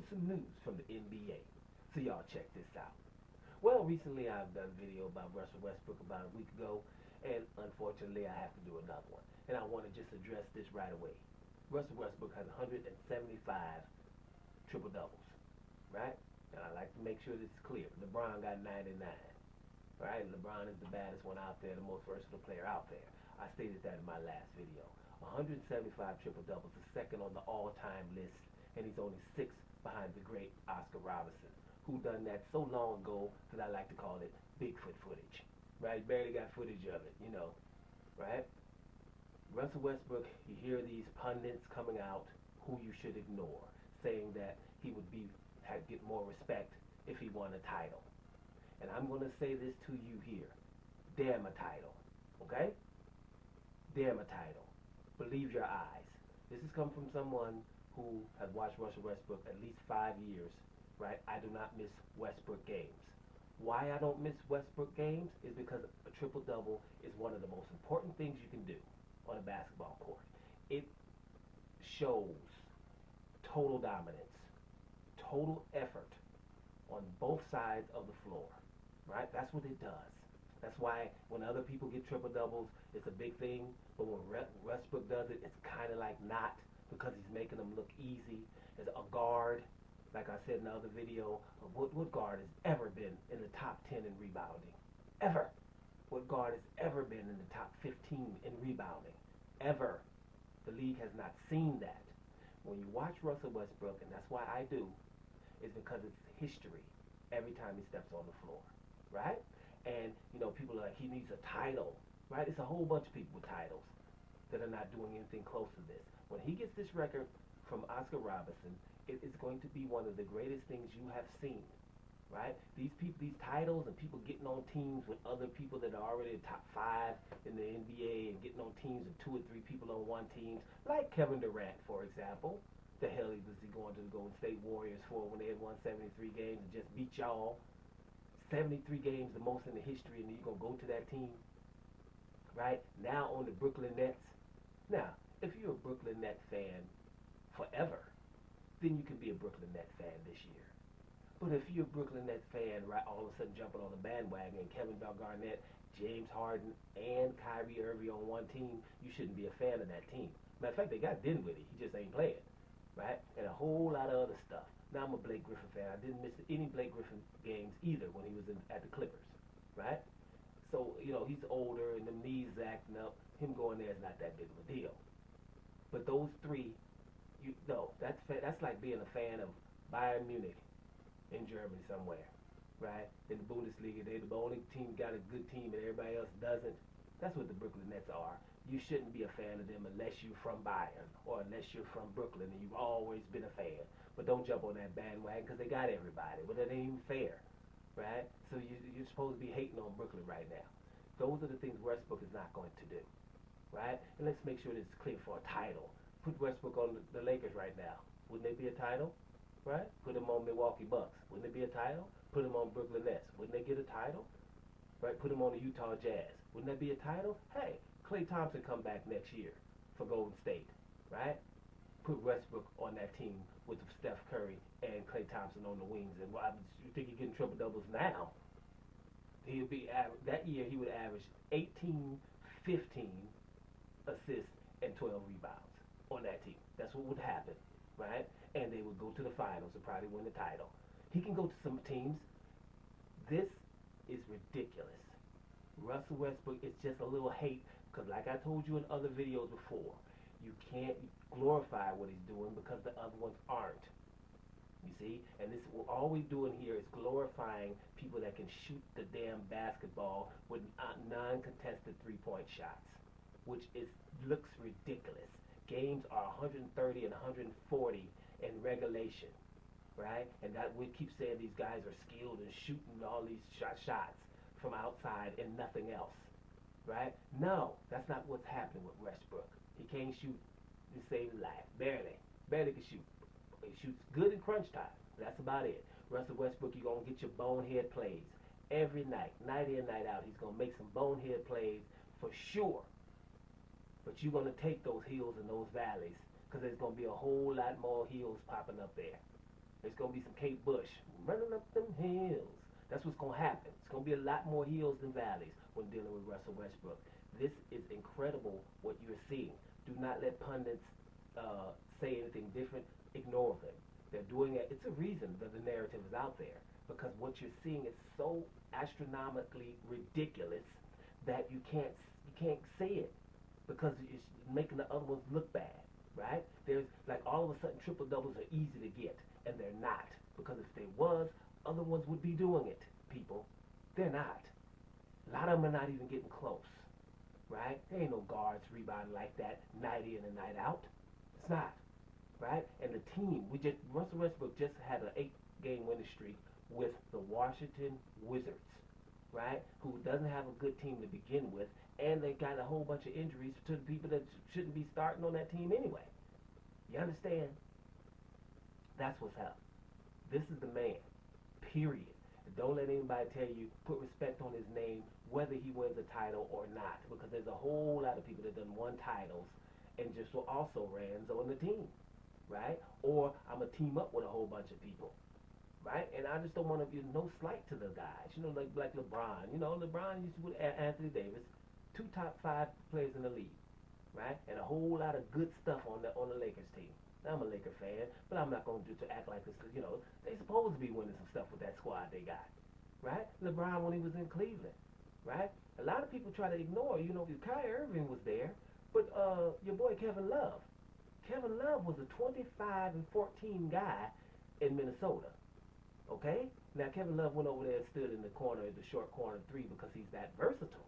some news from the NBA. So y'all check this out. Well, recently I've done a video about Russell Westbrook about a week ago, and unfortunately I have to do another one. And I want to just address this right away. Russell Westbrook has 175 triple doubles, right? And I like to make sure this is clear. LeBron got 99, right? LeBron is the baddest one out there, the most versatile player out there. I stated that in my last video. 175 triple doubles, the second on the all-time list, and he's only 6 behind the great Oscar Robertson, who done that so long ago that I like to call it Bigfoot footage, right? Barely got footage of it, right? Russell Westbrook, you hear these pundits coming out who you should ignore, saying that he would get more respect if he won a title. And I'm going to say this to you here. Damn a title, okay? Damn a title. Believe your eyes. This has come from someone who has watched Russell Westbrook at least 5 years, right? I do not miss Westbrook games. Why I don't miss Westbrook games is because a triple-double is one of the most important things you can do on a basketball court. It shows total dominance, total effort on both sides of the floor, right? That's what it does. That's why when other people get triple doubles, it's a big thing. But when Westbrook does it, it's kind of like not, because he's making them look easy. As a guard, like I said in the other video, what guard has ever been in the top 10 in rebounding? Ever. What guard has ever been in the top 15 in rebounding? Ever. The league has not seen that. When you watch Russell Westbrook, and that's why I do, is because it's history every time he steps on the floor, right? And, people are like, he needs a title, right? It's a whole bunch of people with titles that are not doing anything close to this. When he gets this record from Oscar Robertson, it is going to be one of the greatest things you have seen, right? These titles and people getting on teams with other people that are already in top 5 in the NBA and getting on teams of 2 or 3 people on one team, like Kevin Durant, for example. The hell was he going to the Golden State Warriors for when they had won 73 games and just beat y'all? 73 games, the most in the history, and you're going to go to that team, right? Now on the Brooklyn Nets. Now, if you're a Brooklyn Nets fan forever, then you can be a Brooklyn Nets fan this year. But if you're a Brooklyn Nets fan, right, all of a sudden jumping on the bandwagon, and Kevin Garnett, James Harden, and Kyrie Irving on one team, you shouldn't be a fan of that team. Matter of fact, they got Dinwiddie. He just ain't playing, right? And a whole lot of other stuff. Now I'm a Blake Griffin fan. I didn't miss any Blake Griffin games either when he was at the Clippers, right? So, he's older and the knees acting up. Him going there is not that big of a deal. But those three, that's like being a fan of Bayern Munich in Germany somewhere, right? In the Bundesliga, they're the only team got a good team and everybody else doesn't. That's what the Brooklyn Nets are. You shouldn't be a fan of them unless you're from Bayern or unless you're from Brooklyn and you've always been a fan. But don't jump on that bandwagon because they got everybody. But that ain't even fair, right? So you're supposed to be hating on Brooklyn right now. Those are the things Westbrook is not going to do, right? And let's make sure this is clear for a title. Put Westbrook on the Lakers right now. Wouldn't it be a title, right? Put him on Milwaukee Bucks. Wouldn't it be a title? Put him on Brooklyn Nets. Wouldn't they get a title? Right? Put him on the Utah Jazz. Wouldn't that be a title? Hey, Klay Thompson come back next year for Golden State, right? Put Westbrook on that team with Steph Curry and Klay Thompson on the wings. And you think you're getting triple doubles now? He'll be that year he would average 18, 15 assists and 12 rebounds on that team. That's what would happen, right? And they would go to the finals and probably win the title. He can go to some teams. This is ridiculous. Russell Westbrook is just a little hate because, like I told you in other videos before, you can't glorify what he's doing because the other ones aren't. You see? And this, all we're doing here is glorifying people that can shoot the damn basketball with non-contested three-point shots, which looks ridiculous. Games are 130 and 140 in regulation, right? And that we keep saying these guys are skilled and shooting all these shots from outside and nothing else, right? No, that's not what's happening with Westbrook. He can't shoot to save his life. Barely can shoot. He shoots good in crunch time. That's about it. Russell Westbrook, you're going to get your bonehead plays every night, night in, night out. He's going to make some bonehead plays for sure. But you're going to take those hills and those valleys because there's going to be a whole lot more hills popping up there. There's going to be some Kate Bush running up them hills. That's what's going to happen. It's going to be a lot more hills than valleys when dealing with Russell Westbrook. This is incredible what you're seeing. Do not let pundits say anything different. Ignore them. They're doing it. It's a reason that the narrative is out there, because what you're seeing is so astronomically ridiculous that you can't say it, because it's making the other ones look bad, right? There's like all of a sudden triple doubles are easy to get, and they're not, because if they was, other ones would be doing it. People, they're not. A lot of them are not even getting close, right? There ain't no guards rebounding like that night in and night out. It's not, right? And the team, Russell Westbrook just had an 8-game winning streak with the Washington Wizards, right? Who doesn't have a good team to begin with, and they got a whole bunch of injuries to the people that shouldn't be starting on that team anyway. You understand? That's what's up. This is the man, period. Don't let anybody tell you, put respect on his name, whether he wins a title or not, because there's a whole lot of people that done won titles and just also ran on the team, right? Or I'm going to team up with a whole bunch of people, right? And I just don't want to be no slight to the guys, like LeBron. LeBron used to with Anthony Davis, 2 top 5 players in the league, right? And a whole lot of good stuff on the Lakers team. Now, I'm a Laker fan, but I'm not going to act like this because, they supposed to be winning some stuff with that squad they got, right? LeBron when he was in Cleveland, right? A lot of people try to ignore, Kyrie Irving was there, but your boy Kevin Love. Kevin Love was a 25 and 14 guy in Minnesota, okay? Now, Kevin Love went over there and stood in the short corner 3 because he's that versatile.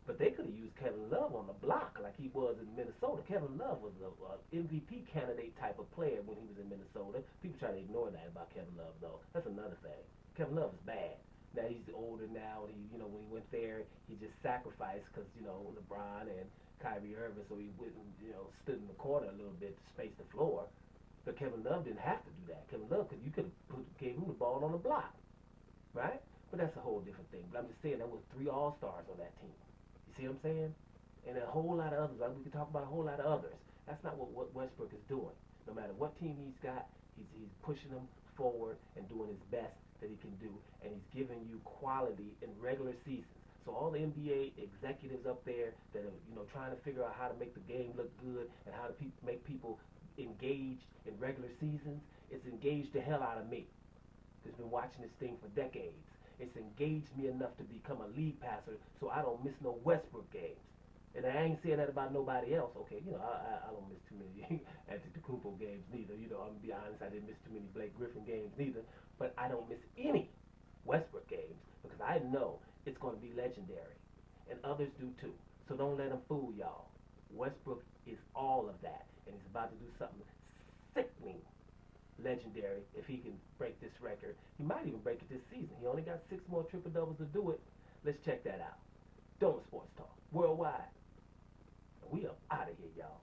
But they could have used Kevin Love on the block like he was in Minnesota. Kevin Love was an MVP candidate type of player when he was in Minnesota. People try to ignore that about Kevin Love, though. That's another thing. Kevin Love is bad. Now he's older now. And when he went there, he just sacrificed because, LeBron and Kyrie Irving, so he went and, stood in the corner a little bit to space the floor. But Kevin Love didn't have to do that. Kevin Love, because you could have gave him the ball on the block, right? But that's a whole different thing. But I'm just saying there was 3 All-Stars on that team. You see what I'm saying? And a whole lot of others. Like we could talk about a whole lot of others. That's not what Westbrook is doing. No matter what team he's got, he's pushing them forward and doing his best that he can do. And he's giving you quality in regular seasons. So all the NBA executives up there that are trying to figure out how to make the game look good and how to make people engaged in regular seasons, it's engaged the hell out of me. Who's been watching this thing for decades. It's engaged me enough to become a league passer so I don't miss no Westbrook games. And I ain't saying that about nobody else. Okay, I don't miss too many Antetokounmpo games neither. I'm going to be honest, I didn't miss too many Blake Griffin games neither. But I don't miss any Westbrook games because I know it's going to be legendary. And others do too. So don't let them fool y'all. Westbrook is all of that. And he's about to do something sickening legendary if he can break this record. He might even break it this season. He only got 6 more triple doubles to do it. Let's check that out. Doma Sports Talk worldwide. We up out of here, y'all.